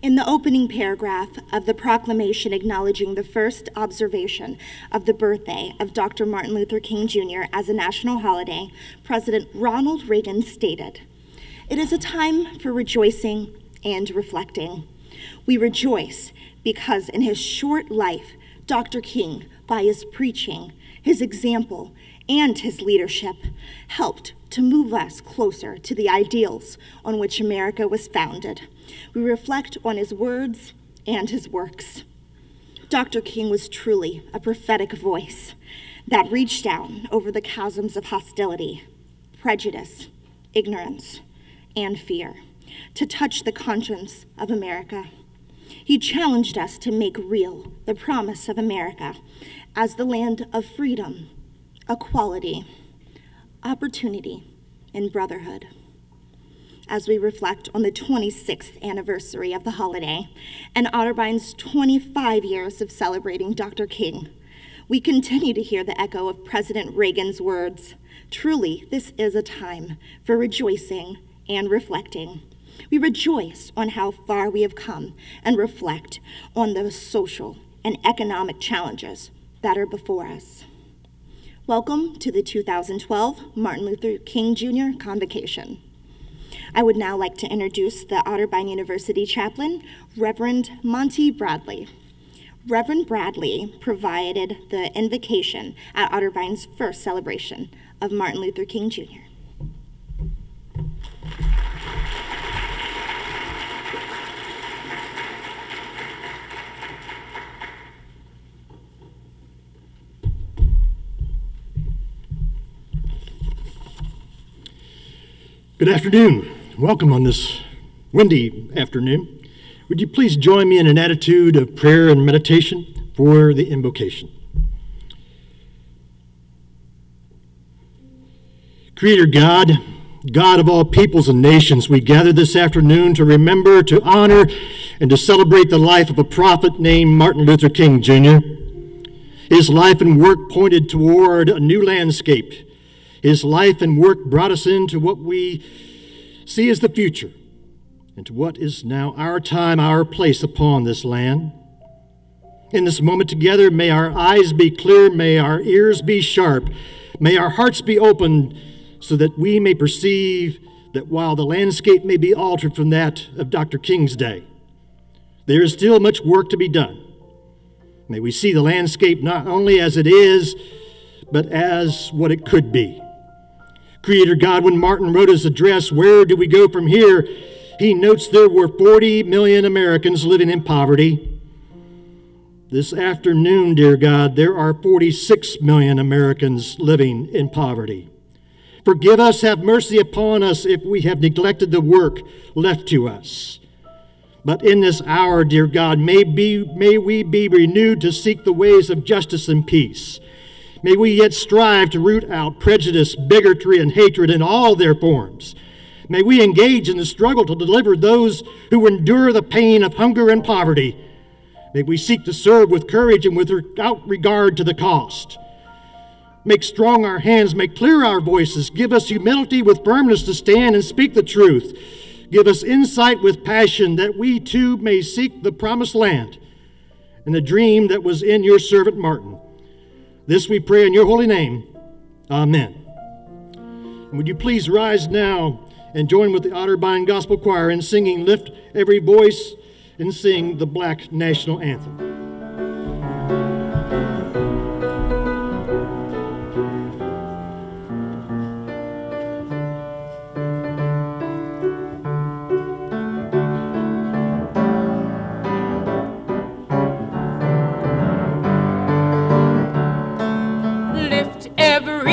In the opening paragraph of the proclamation acknowledging the first observation of the birthday of Dr. Martin Luther King Jr. as a national holiday, President Ronald Reagan stated, "It is a time for rejoicing and reflecting. We rejoice because in his short life, Dr. King, by his preaching, his example, and his leadership, helped to move us closer to the ideals on which America was founded. We reflect on his words and his works." Dr. King was truly a prophetic voice that reached down over the chasms of hostility, prejudice, ignorance, and fear to touch the conscience of America. He challenged us to make real the promise of America as the land of freedom, equality, opportunity, and brotherhood. As we reflect on the 26th anniversary of the holiday and Otterbein's 25 years of celebrating Dr. King, we continue to hear the echo of President Reagan's words, "Truly, this is a time for rejoicing and reflecting." We rejoice on how far we have come and reflect on the social and economic challenges that are before us. Welcome to the 2012 Martin Luther King Jr. Convocation. I would now like to introduce the Otterbein University chaplain, Reverend Monty Bradley. Reverend Bradley provided the invocation at Otterbein's first celebration of Martin Luther King Jr. Good afternoon. Welcome on this windy afternoon. Would you please join me in an attitude of prayer and meditation for the invocation? Creator God, God of all peoples and nations, we gather this afternoon to remember, to honor, and to celebrate the life of a prophet named Martin Luther King Jr. His life and work pointed toward a new landscape. His life and work brought us into what we see as the future, and to what is now our time, our place upon this land. In this moment together, may our eyes be clear, may our ears be sharp, may our hearts be opened, so that we may perceive that while the landscape may be altered from that of Dr. King's day, there is still much work to be done. May we see the landscape not only as it is, but as what it could be. Creator God, when Martin wrote his address, "Where do we go from here?" he notes there were 40 million Americans living in poverty. This afternoon, dear God, there are 46 million Americans living in poverty. Forgive us, have mercy upon us if we have neglected the work left to us. But in this hour, dear God, may we be renewed to seek the ways of justice and peace. May we yet strive to root out prejudice, bigotry, and hatred in all their forms. May we engage in the struggle to deliver those who endure the pain of hunger and poverty. May we seek to serve with courage and without regard to the cost. Make strong our hands, make clear our voices. Give us humility with firmness to stand and speak the truth. Give us insight with passion that we too may seek the promised land and the dream that was in your servant Martin. This we pray in your holy name. Amen. And would you please rise now and join with the Otterbein Gospel Choir in singing "Lift Every Voice" and sing the Black National Anthem. Heaven ring.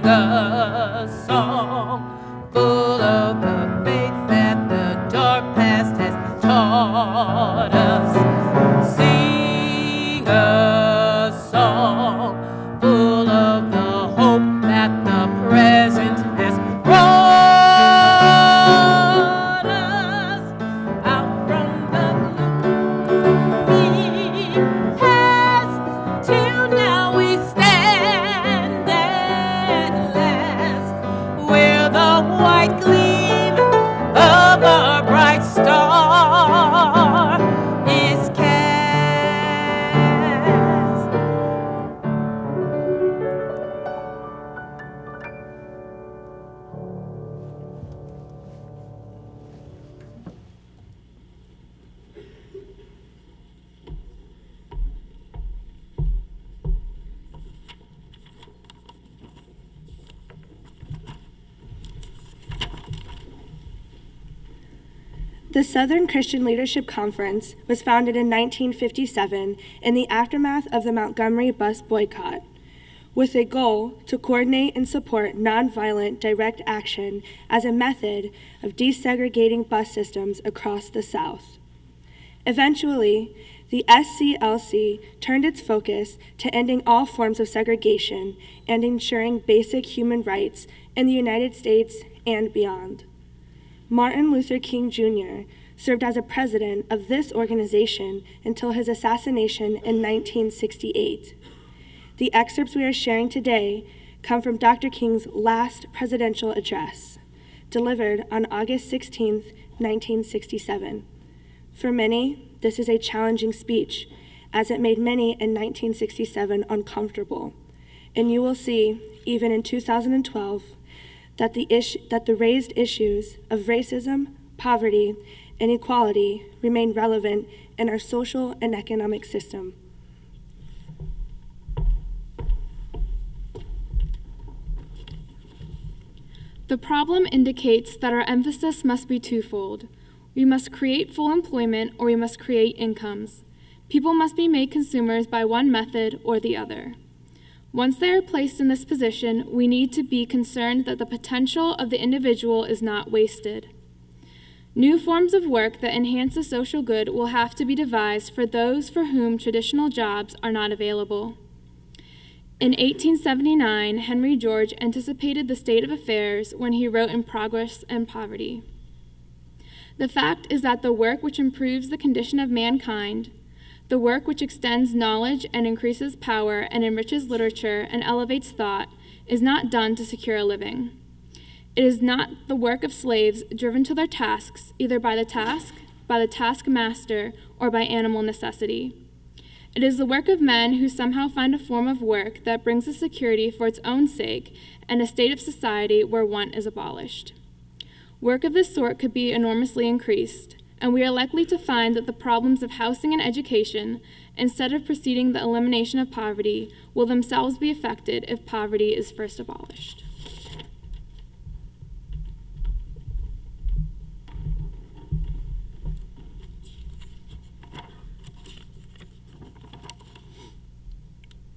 a song full of the faith that the dark past has taught us. Sing a song full of the hope that the present has brought us out from the gloomy past till now we stand at last where the white gleam of our bright star is cast. The Southern Christian Leadership Conference was founded in 1957 in the aftermath of the Montgomery bus boycott, with a goal to coordinate and support nonviolent direct action as a method of desegregating bus systems across the South. Eventually, the SCLC turned its focus to ending all forms of segregation and ensuring basic human rights in the United States and beyond. Martin Luther King Jr. served as a president of this organization until his assassination in 1968. The excerpts we are sharing today come from Dr. King's last presidential address, delivered on August 16, 1967. For many, this is a challenging speech, as it made many in 1967 uncomfortable. And you will see, even in 2012, that the raised issues of racism, poverty, and equality remain relevant in our social and economic system. The problem indicates that our emphasis must be twofold. We must create full employment or we must create incomes. People must be made consumers by one method or the other. Once they are placed in this position, we need to be concerned that the potential of the individual is not wasted. New forms of work that enhance the social good will have to be devised for those for whom traditional jobs are not available. In 1879, Henry George anticipated the state of affairs when he wrote in Progress and Poverty. The fact is that the work which improves the condition of mankind, the work which extends knowledge and increases power and enriches literature and elevates thought, is not done to secure a living. It is not the work of slaves driven to their tasks, either by the taskmaster, or by animal necessity. It is the work of men who somehow find a form of work that brings a security for its own sake and a state of society where want is abolished. Work of this sort could be enormously increased, and we are likely to find that the problems of housing and education, instead of preceding the elimination of poverty, will themselves be affected if poverty is first abolished.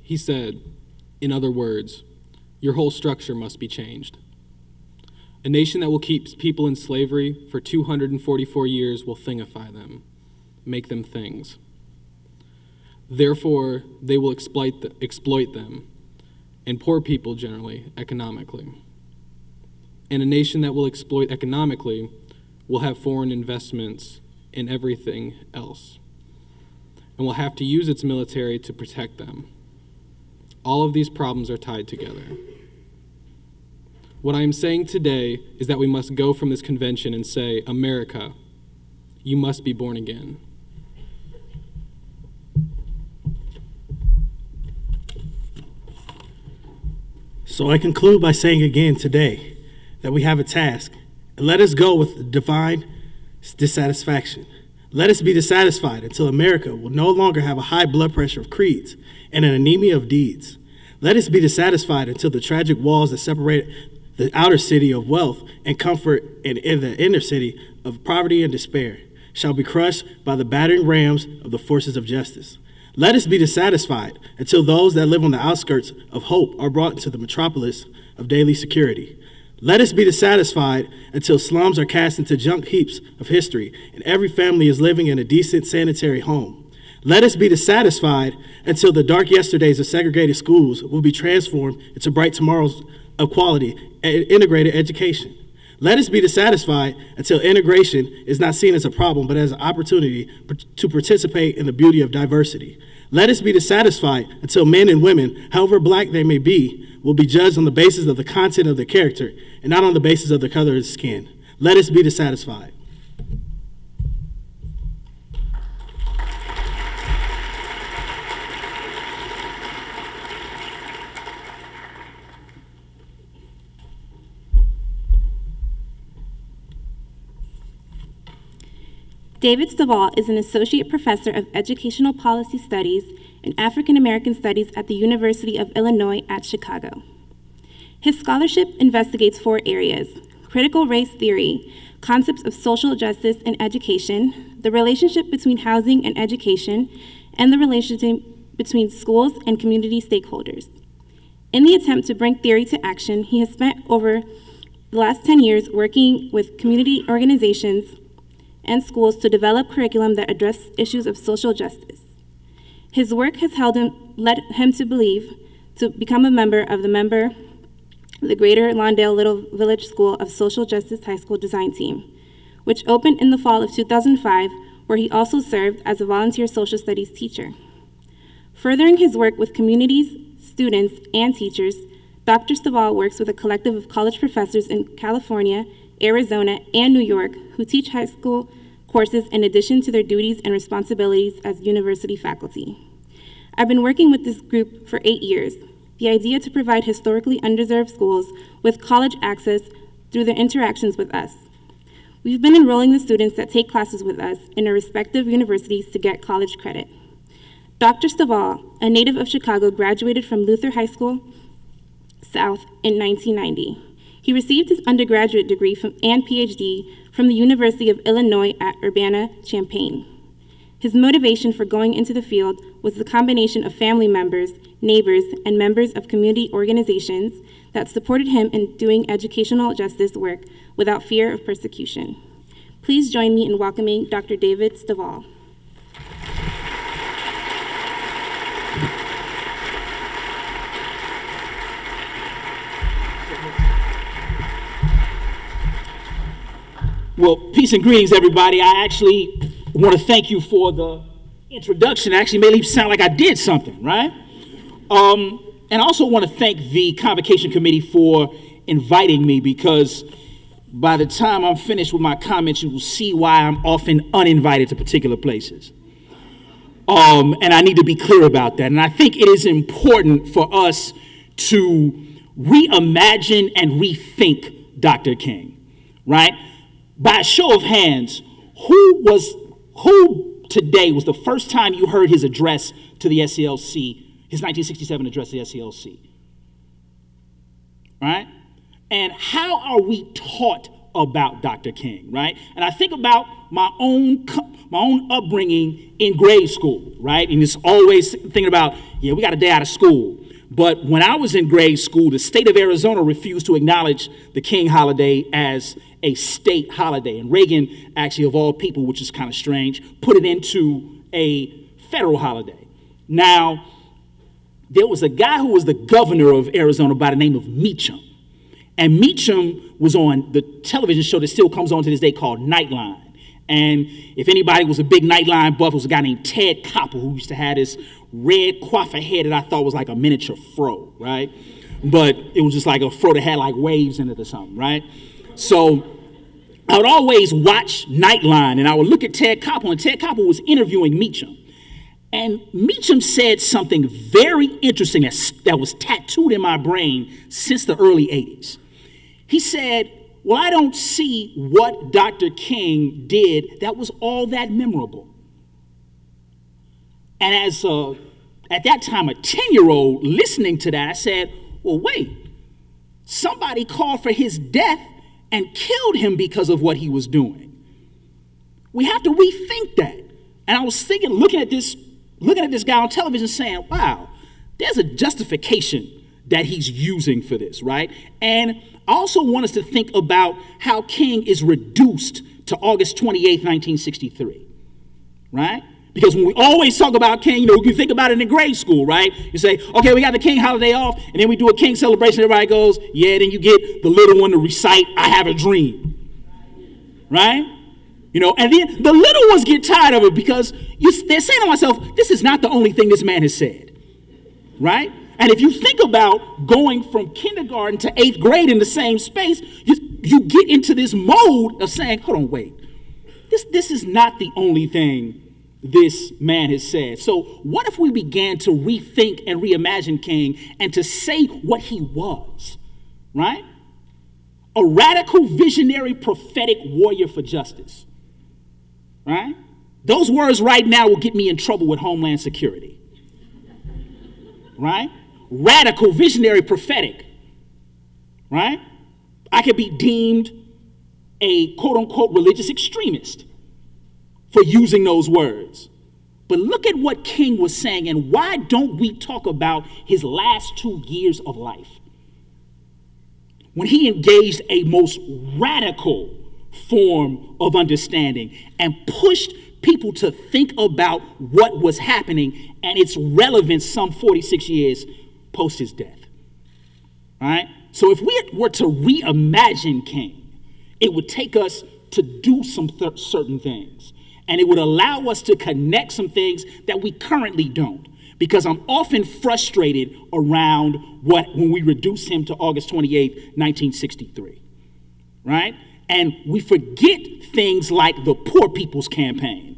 He said, in other words, your whole structure must be changed. A nation that will keep people in slavery for 244 years will thingify them, make them things. Therefore, they will exploit them, and poor people generally, economically. And a nation that will exploit economically will have foreign investments in everything else, and will have to use its military to protect them. All of these problems are tied together. What I am saying today is that we must go from this convention and say, America, you must be born again. So I conclude by saying again today that we have a task, and let us go with divine dissatisfaction. Let us be dissatisfied until America will no longer have a high blood pressure of creeds and an anemia of deeds. Let us be dissatisfied until the tragic walls that separate the outer city of wealth and comfort and in the inner city of poverty and despair shall be crushed by the battering rams of the forces of justice. Let us be dissatisfied until those that live on the outskirts of hope are brought into the metropolis of daily security. Let us be dissatisfied until slums are cast into junk heaps of history and every family is living in a decent sanitary home. Let us be dissatisfied until the dark yesterdays of segregated schools will be transformed into bright tomorrows of quality and integrated education. Let us be dissatisfied until integration is not seen as a problem, but as an opportunity to participate in the beauty of diversity. Let us be dissatisfied until men and women, however black they may be, will be judged on the basis of the content of their character and not on the basis of the color of skin. Let us be dissatisfied. David Stovall is an associate professor of educational policy studies and African American studies at the University of Illinois at Chicago. His scholarship investigates 4 areas: critical race theory, concepts of social justice in education, the relationship between housing and education, and the relationship between schools and community stakeholders. In the attempt to bring theory to action, he has spent over the last 10 years working with community organizations and schools to develop curriculum that address issues of social justice. His work has led him to become a member of the Greater Lawndale Little Village School of Social Justice High School Design Team, which opened in the fall of 2005, where he also served as a volunteer social studies teacher. Furthering his work with communities, students, and teachers, Dr. Stovall works with a collective of college professors in California, Arizona, and New York who teach high school courses in addition to their duties and responsibilities as university faculty. I've been working with this group for 8 years. The idea to provide historically underserved schools with college access through their interactions with us. We've been enrolling the students that take classes with us in their respective universities to get college credit. Dr. Stovall, a native of Chicago, graduated from Luther High School South in 1990. He received his undergraduate degree and PhD from the University of Illinois at Urbana-Champaign. His motivation for going into the field was the combination of family members, neighbors, and members of community organizations that supported him in doing educational justice work without fear of persecution. Please join me in welcoming Dr. David Stovall. Well, peace and greetings, everybody. I actually want to thank you for the introduction. It actually made me sound like I did something, right? And I also want to thank the Convocation Committee for inviting me, because by the time I'm finished with my comments, you will see why I'm often uninvited to particular places. And I need to be clear about that. And I think it is important for us to reimagine and rethink Dr. King, right? By a show of hands, who today was the first time you heard his address to the SCLC, his 1967 address to the SCLC? Right? And how are we taught about Dr. King, right? And I think about my own upbringing in grade school, right? And it's always thinking about, yeah, we got a day out of school. But when I was in grade school, the state of Arizona refused to acknowledge the King holiday as a state holiday. And Reagan, actually, of all people, which is kind of strange, put it into a federal holiday. Now, there was a guy who was the governor of Arizona by the name of Meacham. And Meacham was on the television show that still comes on to this day called Nightline. And if anybody was a big Nightline buff, it was a guy named Ted Koppel, who used to have this red coiffure hair that I thought was like a miniature fro, right? But it was just like a fro that had like waves in it or something, right? So I would always watch Nightline, and I would look at Ted Koppel, and Ted Koppel was interviewing Meacham. And Meacham said something very interesting that was tattooed in my brain since the early 80s. He said, well, I don't see what Dr. King did that was all that memorable. And as at that time, a 10-year-old listening to that, I said, well, wait, somebody called for his death and killed him because of what he was doing. We have to rethink that. And I was thinking, looking at this looking at this guy on television saying, wow, there's a justification that he's using for this, right? And I also want us to think about how King is reduced to August 28th, 1963, right? Because when we always talk about King, you know, you think about it in grade school, right? You say, okay, we got the King holiday off, and then we do a King celebration, everybody goes, yeah, then you get the little one to recite, I have a dream, right? You know, and then the little ones get tired of it because they're saying to myself, this is not the only thing this man has said, right? And if you think about going from kindergarten to 8th grade in the same space, you get into this mode of saying, hold on, wait, this is not the only thing this man has said. So what if we began to rethink and reimagine King and to say what he was, right? A radical, visionary, prophetic warrior for justice, right? Those words right now will get me in trouble with Homeland Security, right? Radical, visionary, prophetic, right? I could be deemed a quote-unquote religious extremist for using those words. But look at what King was saying, and why don't we talk about his last 2 years of life? When he engaged a most radical form of understanding and pushed people to think about what was happening and its relevance some 46 years post his death, right? So if we were to reimagine King, it would take us to do some certain things, and it would allow us to connect some things that we currently don't, because I'm often frustrated around when we reduce him to August 28th, 1963, right? And we forget things like the Poor People's Campaign,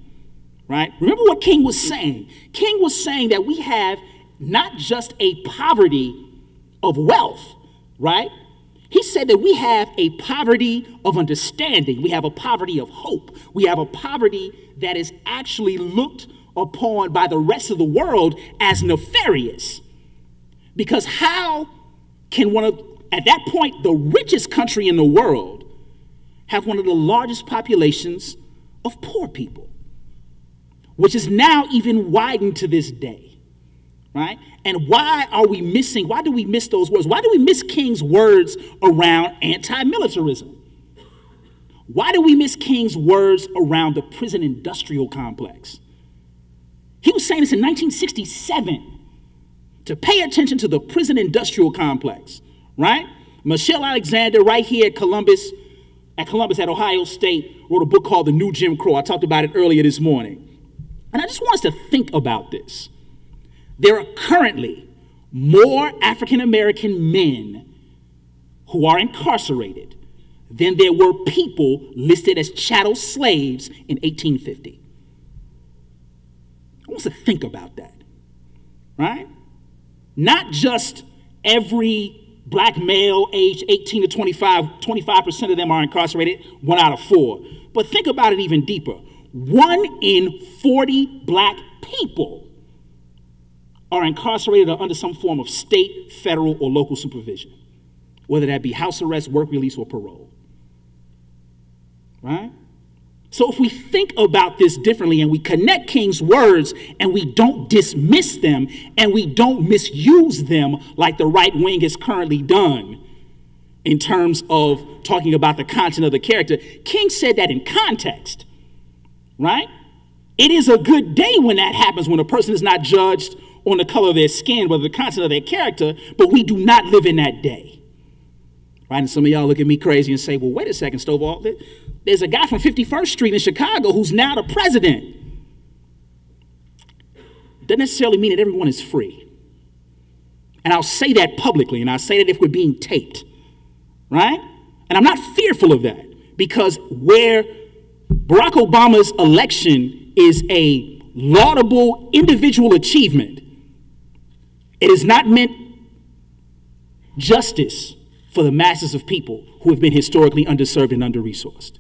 right? Remember what King was saying. King was saying that we have not just a poverty of wealth, right? He said that we have a poverty of understanding. We have a poverty of hope. We have a poverty that is actually looked upon by the rest of the world as nefarious. Because how can at that point, the richest country in the world have one of the largest populations of poor people, which is now even widened to this day. Right? And why do we miss those words? Why do we miss King's words around anti-militarism? Why do we miss King's words around the prison industrial complex? He was saying this in 1967, to pay attention to the prison industrial complex, right? Michelle Alexander, right here at Columbus at Ohio State, wrote a book called The New Jim Crow. I talked about it earlier this morning. And I just want us to think about this. There are currently more African-American men who are incarcerated than there were people listed as chattel slaves in 1850. I want us to think about that, right? Not just every black male aged 18 to 25, 25% of them are incarcerated, 1 out of 4. But think about it even deeper. 1 in 40 black people are incarcerated or under some form of state, federal, or local supervision, whether that be house arrest, work release, or parole, right? So if we think about this differently and we connect King's words and we don't dismiss them and we don't misuse them like the right wing has currently done in terms of talking about the content of the character, King said that in context, right? It is a good day when that happens, when a person is not judged on the color of their skin, whether the content of their character, but we do not live in that day. Right? And some of y'all look at me crazy and say, well, wait a second, Stovall. There's a guy from 51st Street in Chicago who's now the president. Doesn't necessarily mean that everyone is free. And I'll say that publicly, and I'll say that if we're being taped, right? And I'm not fearful of that, because where Barack Obama's election is a laudable individual achievement, it has not meant justice for the masses of people who have been historically underserved and under-resourced.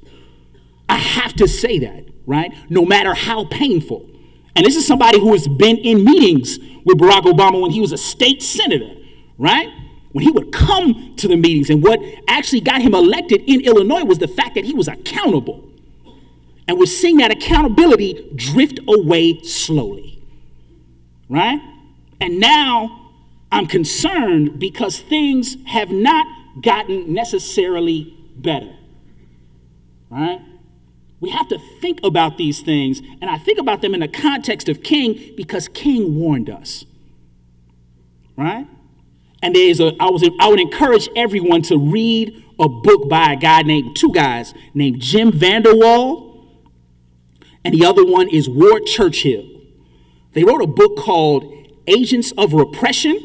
I have to say that, right? No matter how painful. And this is somebody who has been in meetings with Barack Obama when he was a state senator, right? When he would come to the meetings, and what actually got him elected in Illinois was the fact that he was accountable. And we're seeing that accountability drift away slowly, right? And now I'm concerned because things have not gotten necessarily better, right? We have to think about these things, and I think about them in the context of King because King warned us, right? And I would encourage everyone to read a book by two guys named Jim Vanderwall, and the other one is Ward Churchill. They wrote a book called Agents of Repression,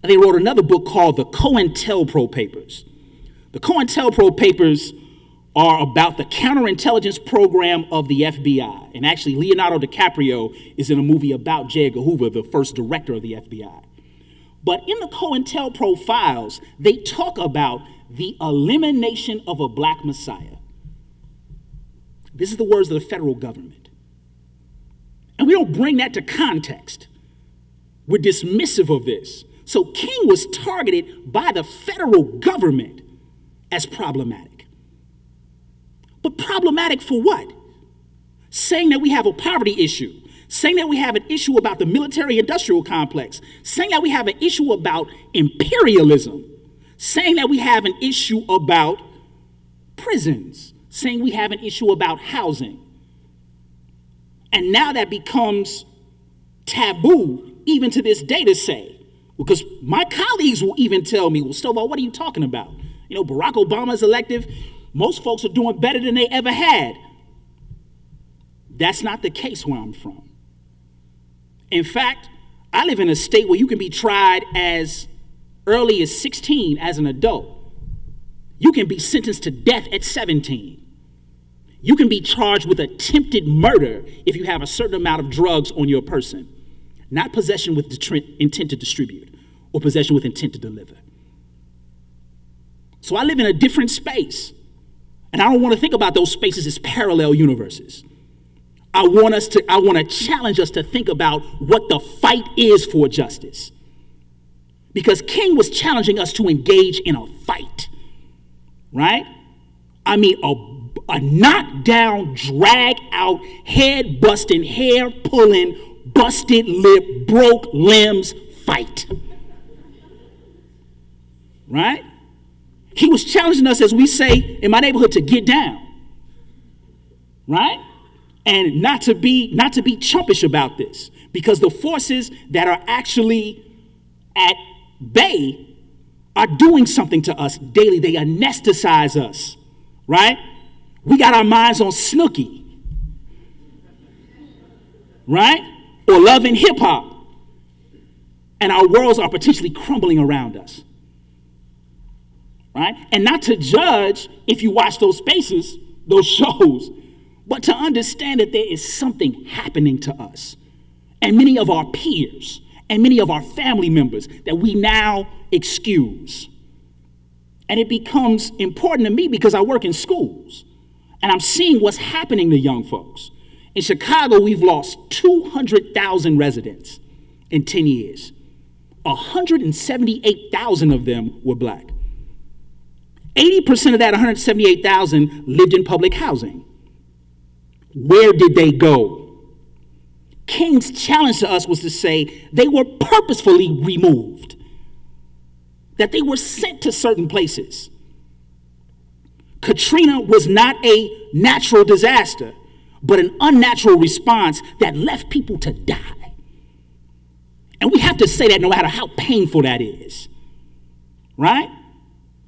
and they wrote another book called the COINTELPRO Papers. The COINTELPRO Papers are about the counterintelligence program of the FBI. And actually, Leonardo DiCaprio is in a movie about J. Edgar Hoover, the first director of the FBI. But in the COINTELPRO files, they talk about the elimination of a black messiah. This is the words of the federal government. And we don't bring that to context. We're dismissive of this. So King was targeted by the federal government as problematic. But problematic for what? Saying that we have a poverty issue, saying that we have an issue about the military-industrial complex, saying that we have an issue about imperialism, saying that we have an issue about prisons, saying we have an issue about housing. And now that becomes taboo even to this day to say, because my colleagues will even tell me, well, Stovall, what are you talking about? You know, Barack Obama's elective. Most folks are doing better than they ever had. That's not the case where I'm from. In fact, I live in a state where you can be tried as early as 16 as an adult. You can be sentenced to death at 17. You can be charged with attempted murder if you have a certain amount of drugs on your person, not possession with intent to distribute or possession with intent to deliver. So I live in a different space. And I don't want to think about those spaces as parallel universes. I want to challenge us to think about what the fight is for justice. Because King was challenging us to engage in a fight, right? I mean, a knockdown, drag out, head busting, hair pulling, busted lip, broke limbs fight, right? He was challenging us, as we say in my neighborhood, to get down, right? And not to be chumpish about this, because the forces that are actually at bay are doing something to us daily. They anesthetize us, right? We got our minds on Snooki, right? Or Love and Hip Hop, and our worlds are potentially crumbling around us. Right? And not to judge if you watch those spaces, those shows, but to understand that there is something happening to us and many of our peers and many of our family members that we now excuse. And it becomes important to me because I work in schools and I'm seeing what's happening to young folks. In Chicago, we've lost 200,000 residents in 10 years. 178,000 of them were black. 80% of that 178,000 lived in public housing. Where did they go? King's challenge to us was to say they were purposefully removed, that they were sent to certain places. Katrina was not a natural disaster, but an unnatural response that left people to die. And we have to say that no matter how painful that is, right?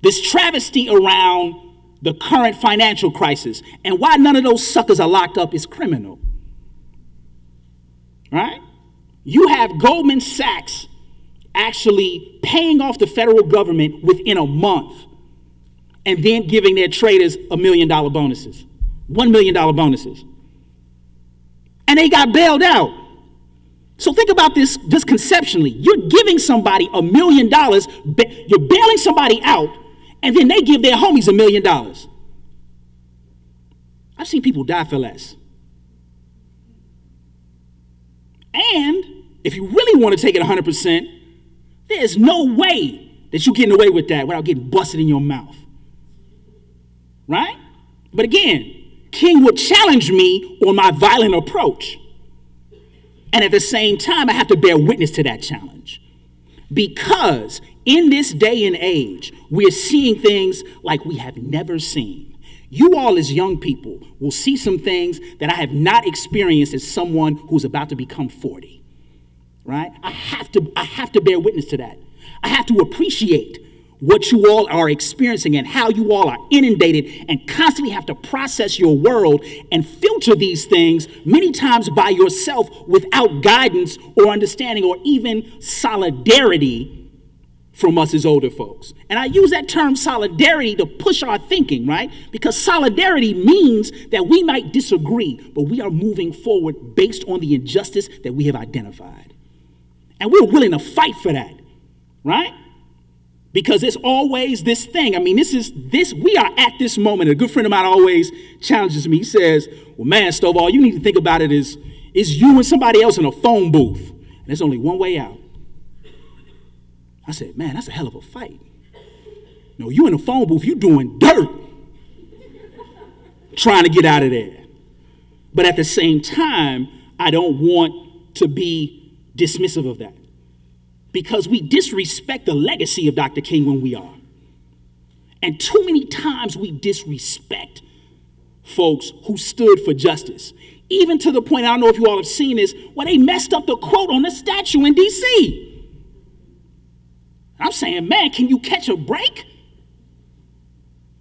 This travesty around the current financial crisis and why none of those suckers are locked up is criminal, right? You have Goldman Sachs actually paying off the federal government within a month and then giving their traders $1 million bonuses, $1 million bonuses. And they got bailed out. So think about this just conceptually. You're giving somebody $1 million, you're bailing somebody out, and then they give their homies $1 million. I've seen people die for less. And if you really want to take it 100%, there's no way that you're getting away with that without getting busted in your mouth. Right? But again, King would challenge me on my violent approach. And at the same time, I have to bear witness to that challenge. Because in this day and age, we're seeing things like we have never seen. You all as young people will see some things that I have not experienced as someone who's about to become 40, right? I have to bear witness to that. I have to appreciate what you all are experiencing and how you all are inundated and constantly have to process your world and filter these things many times by yourself without guidance or understanding or even solidarity from us as older folks. And I use that term solidarity to push our thinking, right? Because solidarity means that we might disagree, but we are moving forward based on the injustice that we have identified. And we're willing to fight for that, right? Because it's always this thing. I mean, we are at this moment. A good friend of mine always challenges me. He says, well, man, Stovall, you need to think about it as you and somebody else in a phone booth. And there's only one way out. I said, man, that's a hell of a fight. No, you in a phone booth, you doing dirt. Trying to get out of there. But at the same time, I don't want to be dismissive of that. Because we disrespect the legacy of Dr. King when we are. And too many times we disrespect folks who stood for justice. Even to the point, I don't know if you all have seen this, where they messed up the quote on the statue in D.C. I'm saying, man, can you catch a break?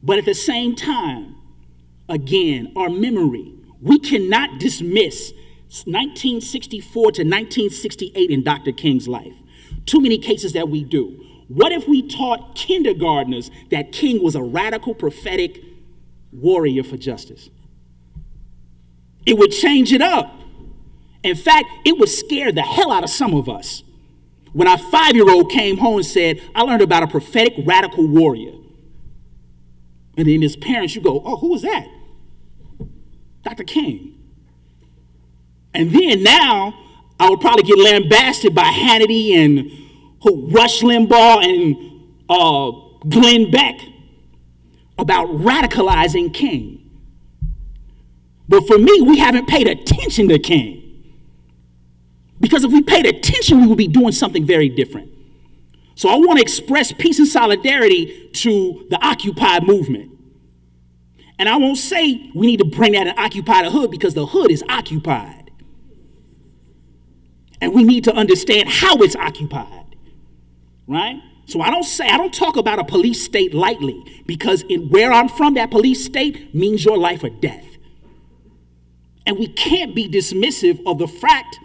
But at the same time, again, our memory, we cannot dismiss 1964 to 1968 in Dr. King's life. Too many cases that we do. What if we taught kindergartners that King was a radical, prophetic warrior for justice? It would change it up. In fact, it would scare the hell out of some of us. When our 5-year-old came home and said, I learned about a prophetic radical warrior. And then his parents, you go, oh, who was that? Dr. King. And then now, I would probably get lambasted by Hannity and Rush Limbaugh and Glenn Beck about radicalizing King. But for me, we haven't paid attention to King. Because if we paid attention, we would be doing something very different. So I want to express peace and solidarity to the Occupy movement. And I won't say we need to bring that and occupy the hood, because the hood is occupied. And we need to understand how it's occupied, right? So I don't talk about a police state lightly, because where I'm from, that police state means your life or death. And we can't be dismissive of the fact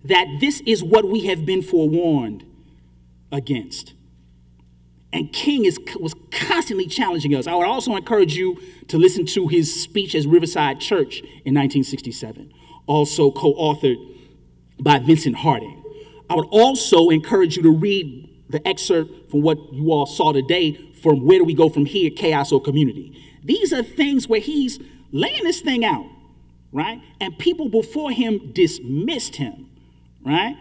that this is what we have been forewarned against. And King was constantly challenging us. I would also encourage you to listen to his speech as Riverside Church in 1967, also co-authored by Vincent Harding. I would also encourage you to read the excerpt from what you all saw today from Where Do We Go From Here, Chaos or Community. These are things where he's laying this thing out, right? And people before him dismissed him. Right?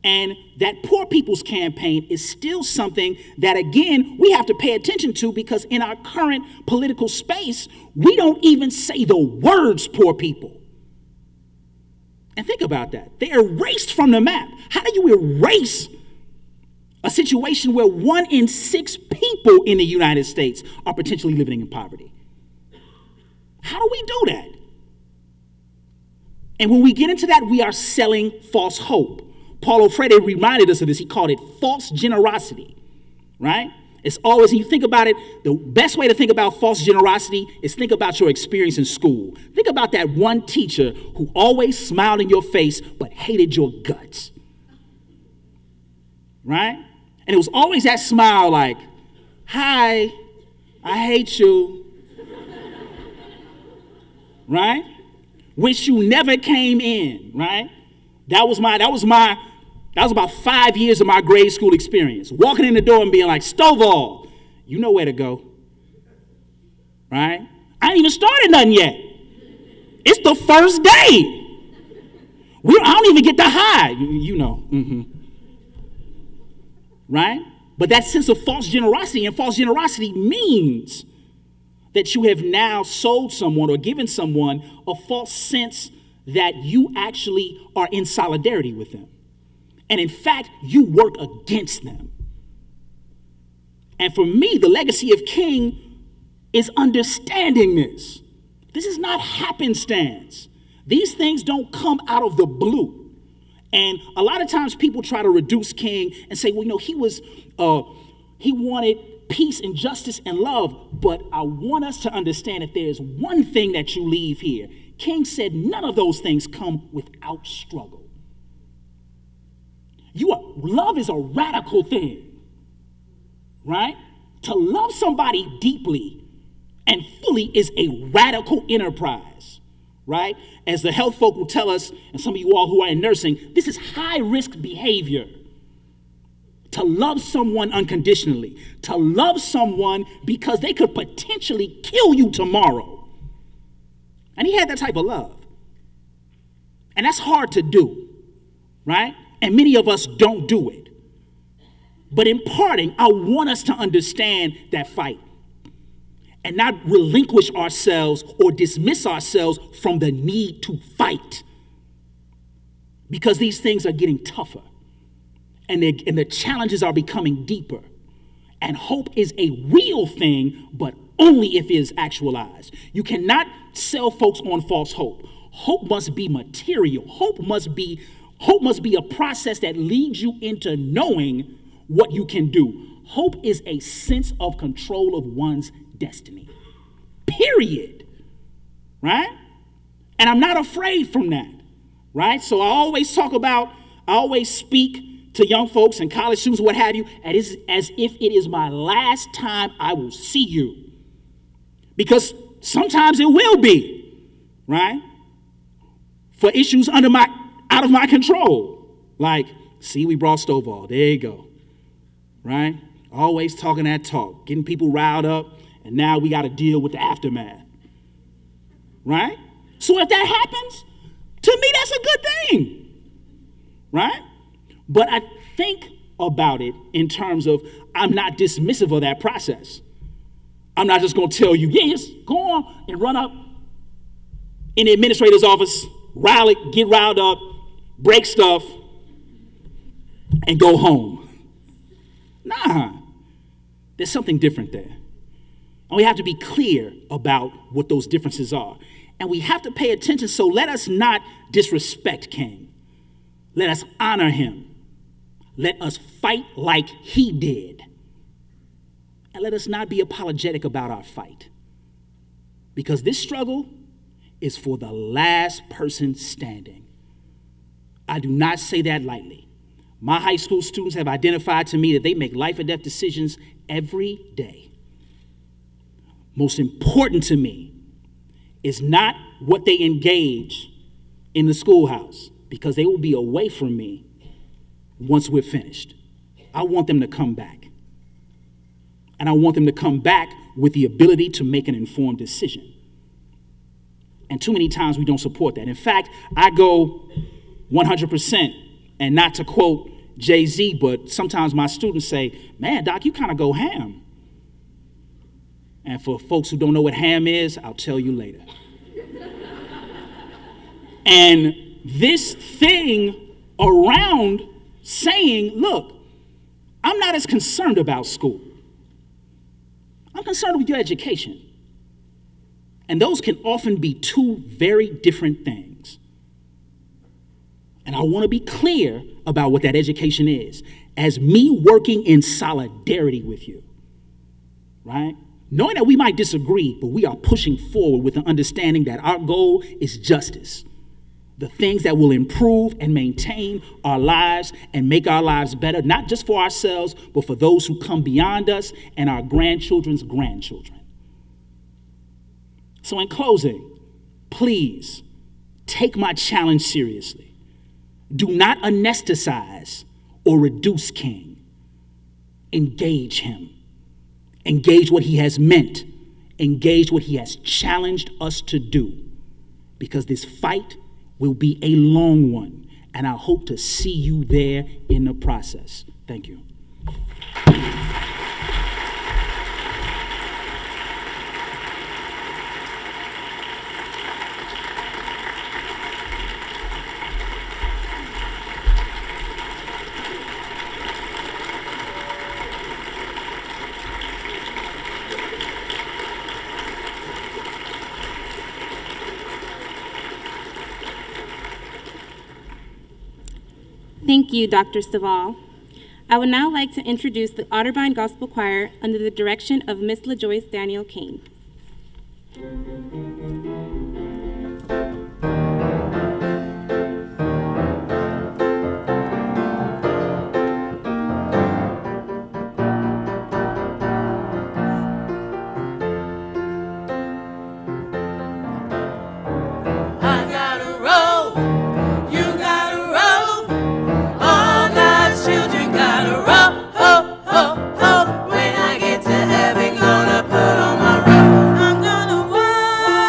And that Poor People's Campaign is still something that, again, we have to pay attention to, because in our current political space, we don't even say the words poor people. And think about that. They're erased from the map. How do you erase a situation where 1 in 6 people in the United States are potentially living in poverty? How do we do that? And when we get into that, we are selling false hope. Paulo Freire reminded us of this. He called it false generosity, right? It's always, when you think about it, the best way to think about false generosity is think about your experience in school. Think about that one teacher who always smiled in your face but hated your guts, right? And it was always that smile like, hi, I hate you, right? Wish you never came in, right? That was about 5 years of my grade school experience. Walking in the door and being like, Stovall, you know where to go, right? I ain't even started nothing yet. It's the first day. I don't even get to hide, you know, right? But that sense of false generosity, and false generosity means that you have now sold someone or given someone a false sense that you actually are in solidarity with them. And in fact, you work against them. And for me, the legacy of King is understanding this. This is not happenstance. These things don't come out of the blue. And a lot of times people try to reduce King and say, well, he wanted peace and justice and love. But I want us to understand if there's one thing that you leave here, King said none of those things come without struggle. Love is a radical thing, right? To love somebody deeply and fully is a radical enterprise, right? As the health folk will tell us, and some of you all who are in nursing, this is high-risk behavior. To love someone unconditionally, to love someone because they could potentially kill you tomorrow. And he had that type of love. And that's hard to do, right? And many of us don't do it. But in parting, I want us to understand that fight and not relinquish ourselves or dismiss ourselves from the need to fight, because these things are getting tougher and the challenges are becoming deeper. And hope is a real thing, but only if it is actualized. You cannot sell folks on false hope. Hope must be material. Hope must be a process that leads you into knowing what you can do. Hope is a sense of control of one's destiny. Period. Right? And I'm not afraid from that. Right? So I always speak to young folks and college students, what have you, as if it is my last time I will see you. Because sometimes it will be, right? For issues out of my control. Like, see, we brought Stovall. There you go. Right? Always talking that talk, getting people riled up, and now we got to deal with the aftermath. Right? So if that happens, to me, that's a good thing. Right? But I think about it in terms of I'm not dismissive of that process. I'm not just going to tell you, yes, go on and run up in the administrator's office, get riled up, break stuff, and go home. Nah, there's something different there. And we have to be clear about what those differences are. And we have to pay attention, so let us not disrespect King. Let us honor him. Let us fight like he did. And let us not be apologetic about our fight. Because this struggle is for the last person standing. I do not say that lightly. My high school students have identified to me that they make life or death decisions every day. Most important to me is not what they engage in the schoolhouse, because they will be away from me once we're finished. I want them to come back. And I want them to come back with the ability to make an informed decision. And too many times we don't support that. In fact, I go 100%, and not to quote Jay-Z, but sometimes my students say, man, Doc, you kind of go ham. And for folks who don't know what ham is, I'll tell you later. And this thing around saying, look, I'm not as concerned about school. I'm concerned with your education. And those can often be two very different things. And I want to be clear about what that education is, as me working in solidarity with you, right? Knowing that we might disagree, but we are pushing forward with the understanding that our goal is justice. The things that will improve and maintain our lives and make our lives better, not just for ourselves, but for those who come beyond us and our grandchildren's grandchildren. So in closing, please take my challenge seriously. Do not anesthetize or reduce King. Engage him. Engage what he has meant. Engage what he has challenged us to do. Because this fight will be a long one, and I hope to see you there in the process. Thank you. Thank you, Dr. Stovall. I would now like to introduce the Otterbein Gospel Choir under the direction of Miss LaJoyce Daniel Kane. When I get to heaven, gonna put on my robe. I'm gonna walk.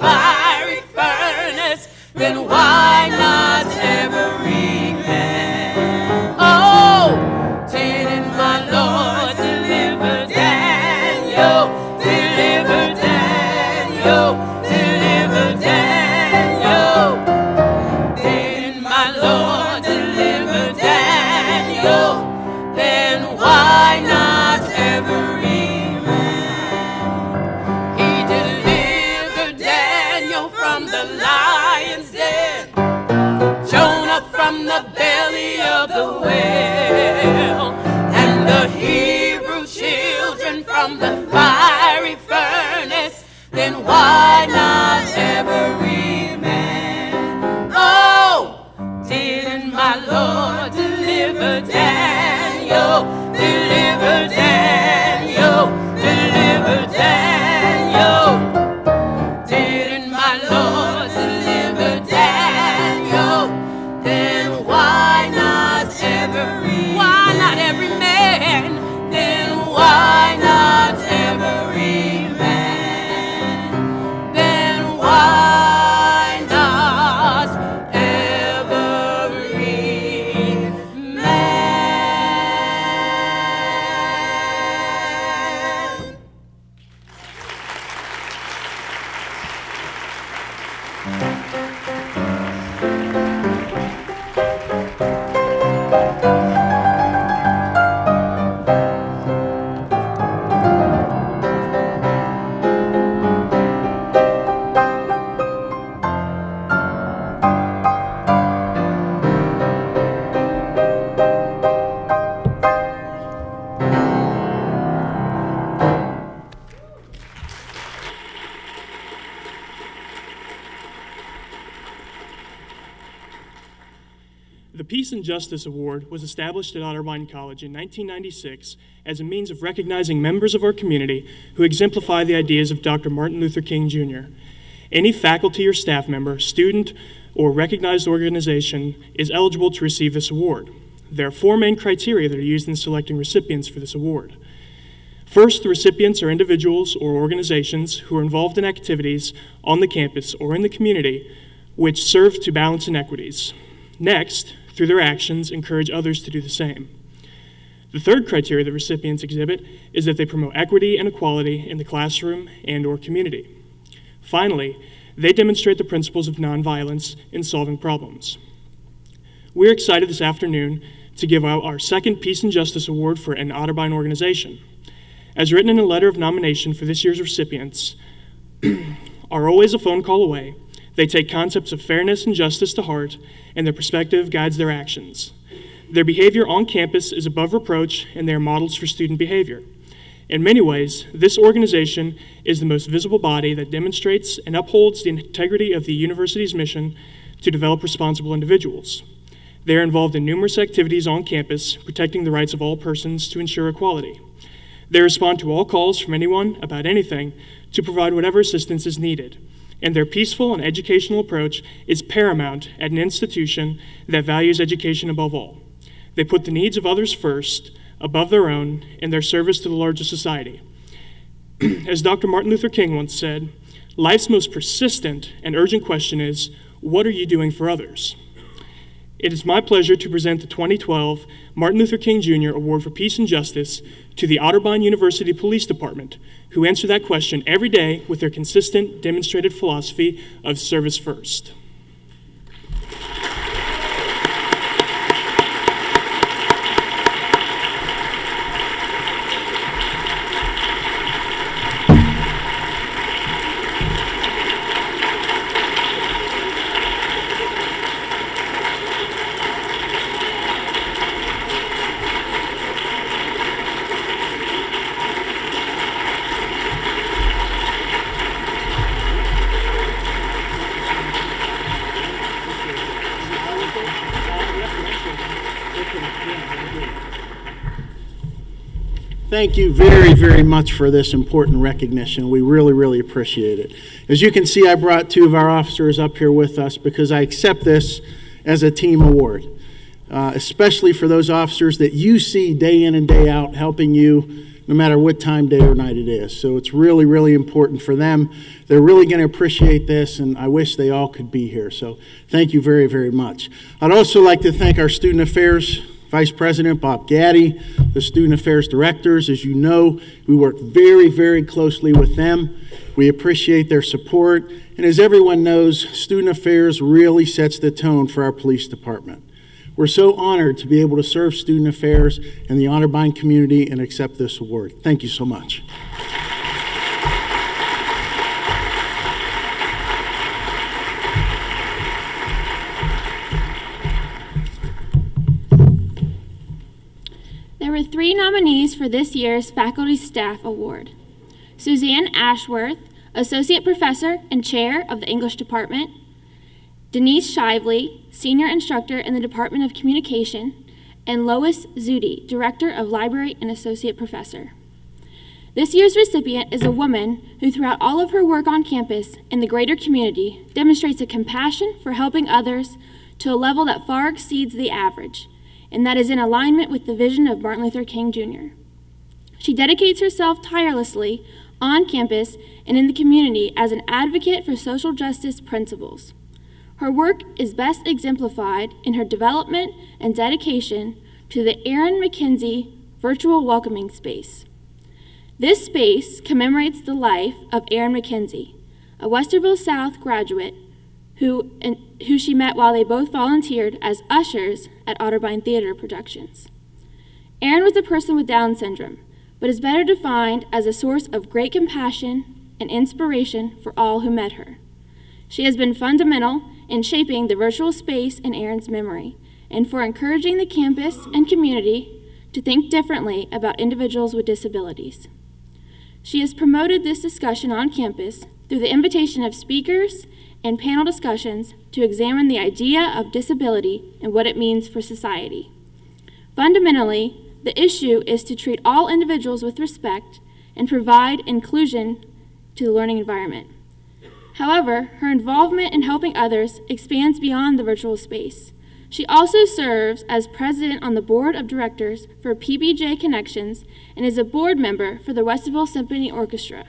fiery furnace, then why not every man? Oh, didn't my Lord deliver Daniel? Deliver Daniel, deliver Daniel. Didn't my Lord deliver Daniel? Then why not every man? He delivered Daniel from the lion's den, Jonah from the belly of the whale, and the Hebrew children from the fiery furnace. Then why not every man? Oh, didn't my Lord deliver Daniel? Deliver Daniel, deliver Daniel. Didn't my Lord deliver Daniel? Then why not every man? Then why not every man? Then why not every man? The Peace and Justice Award was established at Otterbein College in 1996 as a means of recognizing members of our community who exemplify the ideas of Dr. Martin Luther King Jr. Any faculty or staff member, student, or recognized organization is eligible to receive this award. There are four main criteria that are used in selecting recipients for this award. First, the recipients are individuals or organizations who are involved in activities on the campus or in the community which serve to balance inequities. Next, through their actions, encourage others to do the same. The third criteria that recipients exhibit is that they promote equity and equality in the classroom and/or community. Finally, they demonstrate the principles of nonviolence in solving problems. We're excited this afternoon to give out our second Peace and Justice Award for an Otterbein organization. As written in a letter of nomination for this year's recipients, are always a phone call away. They take concepts of fairness and justice to heart, and their perspective guides their actions. Their behavior on campus is above reproach, and they are models for student behavior. In many ways, this organization is the most visible body that demonstrates and upholds the integrity of the university's mission to develop responsible individuals. They are involved in numerous activities on campus, protecting the rights of all persons to ensure equality. They respond to all calls from anyone about anything to provide whatever assistance is needed. And their peaceful and educational approach is paramount at an institution that values education above all. They put the needs of others first, above their own, in their service to the larger society. As Dr. Martin Luther King once said, life's most persistent and urgent question is, what are you doing for others? It is my pleasure to present the 2012 Martin Luther King Jr. Award for Peace and Justice to the Otterbein University Police Department, who answer that question every day with their consistent, demonstrated philosophy of service first. Thank you very, very much for this important recognition. We really, really appreciate it. As you can see, I brought two of our officers up here with us because I accept this as a team award. especially for those officers that you see day in and day out helping you no matter what time, day or night it is. So it's really, really important for them. They're really going to appreciate this, and I wish they all could be here. So thank you very, very much. I'd also like to thank our Student Affairs Vice President Bob Gaddy, the Student Affairs Directors. As you know, we work very, very closely with them. We appreciate their support. And as everyone knows, Student Affairs really sets the tone for our police department. We're so honored to be able to serve Student Affairs and the Otterbein community and accept this award. Thank you so much. There were 3 nominees for this year's Faculty Staff Award. Suzanne Ashworth, Associate Professor and Chair of the English Department, Denise Shively, Senior Instructor in the Department of Communication, and Lois Zudi, Director of Library and Associate Professor. This year's recipient is a woman who throughout all of her work on campus and the greater community demonstrates a compassion for helping others to a level that far exceeds the average, and that is in alignment with the vision of Martin Luther King Jr. She dedicates herself tirelessly on campus and in the community as an advocate for social justice principles. Her work is best exemplified in her development and dedication to the Erin McKenzie Virtual Welcoming Space. This space commemorates the life of Erin McKenzie, a Westerville South graduate who she met while they both volunteered as ushers at Otterbein Theater Productions. Erin was a person with Down syndrome, but is better defined as a source of great compassion and inspiration for all who met her. She has been fundamental in shaping the virtual space in Erin's memory and for encouraging the campus and community to think differently about individuals with disabilities. She has promoted this discussion on campus through the invitation of speakers and panel discussions to examine the idea of disability and what it means for society. Fundamentally, the issue is to treat all individuals with respect and provide inclusion to the learning environment. However, her involvement in helping others expands beyond the virtual space. She also serves as president on the board of directors for PBJ Connections and is a board member for the Westerville Symphony Orchestra.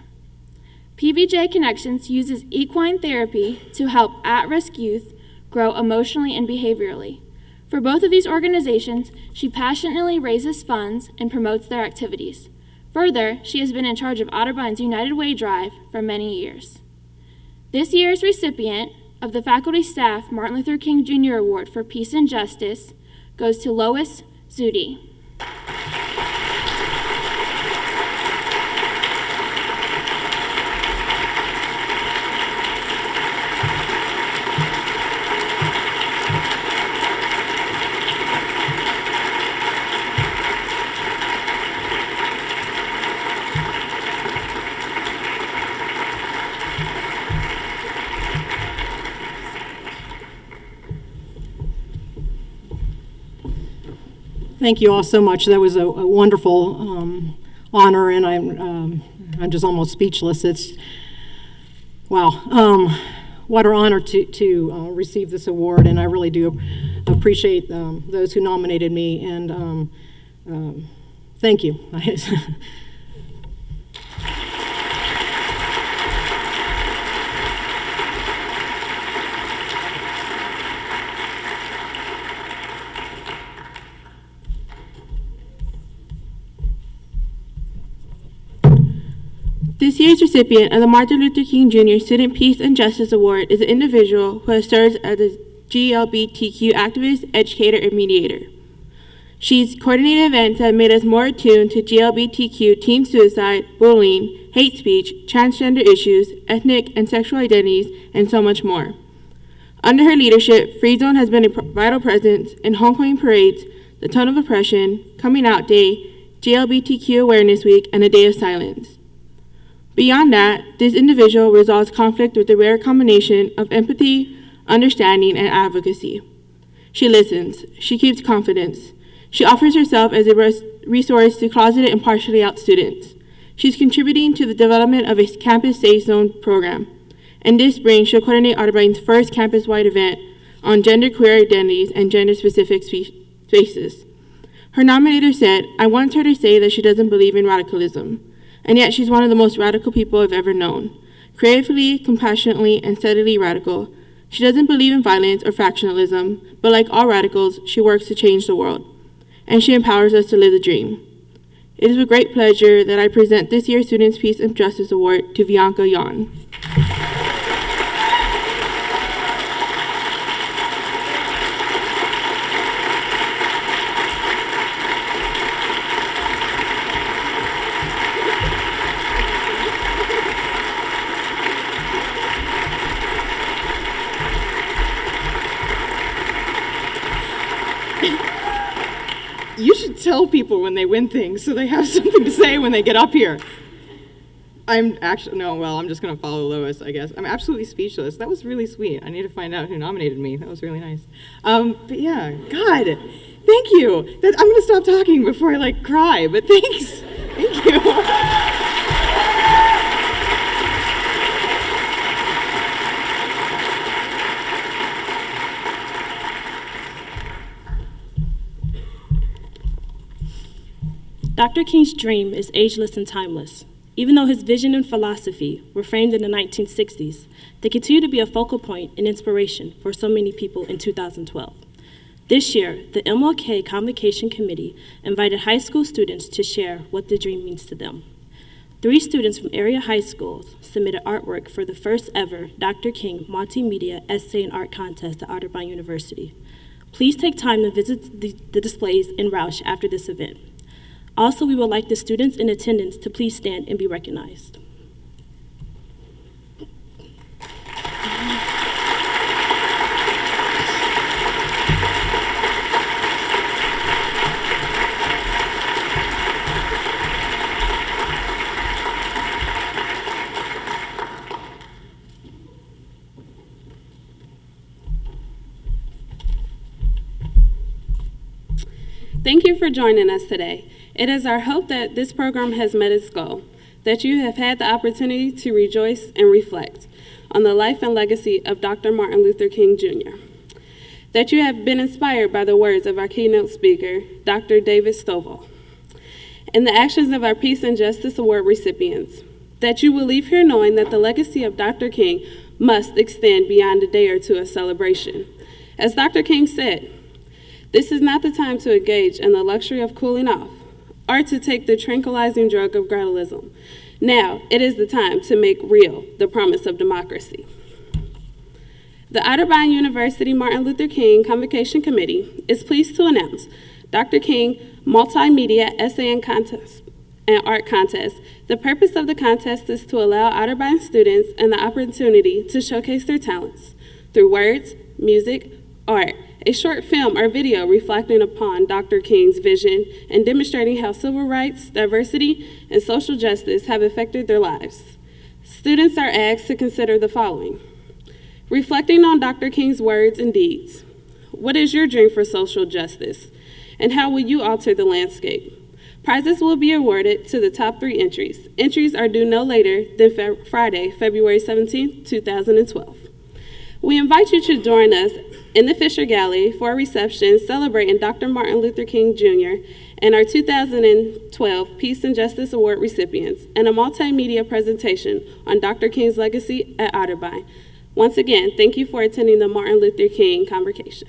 PBJ Connections uses equine therapy to help at-risk youth grow emotionally and behaviorally. For both of these organizations, she passionately raises funds and promotes their activities. Further, she has been in charge of Otterbein's United Way Drive for many years. This year's recipient of the Faculty Staff Martin Luther King Jr. Award for Peace and Justice goes to Lois Zudi. Thank you all so much. That was a wonderful honor, and I'm just almost speechless. It's wow, what an honor to receive this award, and I really do appreciate those who nominated me. And thank you. This year's recipient of the Martin Luther King Jr. Student Peace and Justice Award is an individual who has served as a GLBTQ activist, educator, and mediator. She's coordinated events that have made us more attuned to GLBTQ teen suicide, bullying, hate speech, transgender issues, ethnic and sexual identities, and so much more. Under her leadership, Free Zone has been a vital presence in homecoming parades, the Tone of Oppression, Coming Out Day, GLBTQ Awareness Week, and a Day of Silence. Beyond that, this individual resolves conflict with a rare combination of empathy, understanding, and advocacy. She listens. She keeps confidence. She offers herself as a resource to closeted and partially out students. She's contributing to the development of a campus safe zone program. And this spring, she'll coordinate Otterbein's first campus-wide event on genderqueer identities and gender-specific spaces. Her nominator said, "I want her to say that she doesn't believe in radicalism, and yet she's one of the most radical people I've ever known. Creatively, compassionately, and steadily radical. She doesn't believe in violence or factionalism, but like all radicals, she works to change the world, and she empowers us to live the dream." It is with great pleasure that I present this year's Students' Peace and Justice Award to Bianca Yon. You should tell people when they win things so they have something to say when they get up here. I'm just going to follow Lois, I guess. I'm absolutely speechless. That was really sweet. I need to find out who nominated me. That was really nice. But yeah, God, thank you. I'm going to stop talking before I cry, but thanks. Thank you. Dr. King's dream is ageless and timeless. Even though his vision and philosophy were framed in the 1960s, they continue to be a focal point and inspiration for so many people in 2012. This year, the MLK Convocation Committee invited high school students to share what the dream means to them. 3 students from area high schools submitted artwork for the first ever Dr. King Multimedia Essay and Art Contest at Otterbein University. Please take time to visit the displays in Roush after this event. Also, we would like the students in attendance to please stand and be recognized. Thank you for joining us today. It is our hope that this program has met its goal, that you have had the opportunity to rejoice and reflect on the life and legacy of Dr. Martin Luther King Jr., that you have been inspired by the words of our keynote speaker, Dr. David Stovall, and the actions of our Peace and Justice Award recipients, that you will leave here knowing that the legacy of Dr. King must extend beyond a day or two of celebration. As Dr. King said, "This is not the time to engage in the luxury of cooling off, or to take the tranquilizing drug of gradualism. Now, it is the time to make real the promise of democracy." The Otterbein University Martin Luther King Convocation Committee is pleased to announce Dr. King Multimedia Essay and Art Contest. The purpose of the contest is to allow Otterbein students an opportunity to showcase their talents through words, music, art, a short film or video reflecting upon Dr. King's vision and demonstrating how civil rights, diversity, and social justice have affected their lives. Students are asked to consider the following: reflecting on Dr. King's words and deeds. What is your dream for social justice, and how will you alter the landscape? Prizes will be awarded to the top 3 entries. Entries are due no later than Friday, February 17, 2012. We invite you to join us in the Fisher Gallery for a reception celebrating Dr. Martin Luther King Jr. and our 2012 Peace and Justice Award recipients, and a multimedia presentation on Dr. King's legacy at Otterbein. Once again, thank you for attending the Martin Luther King Convocation.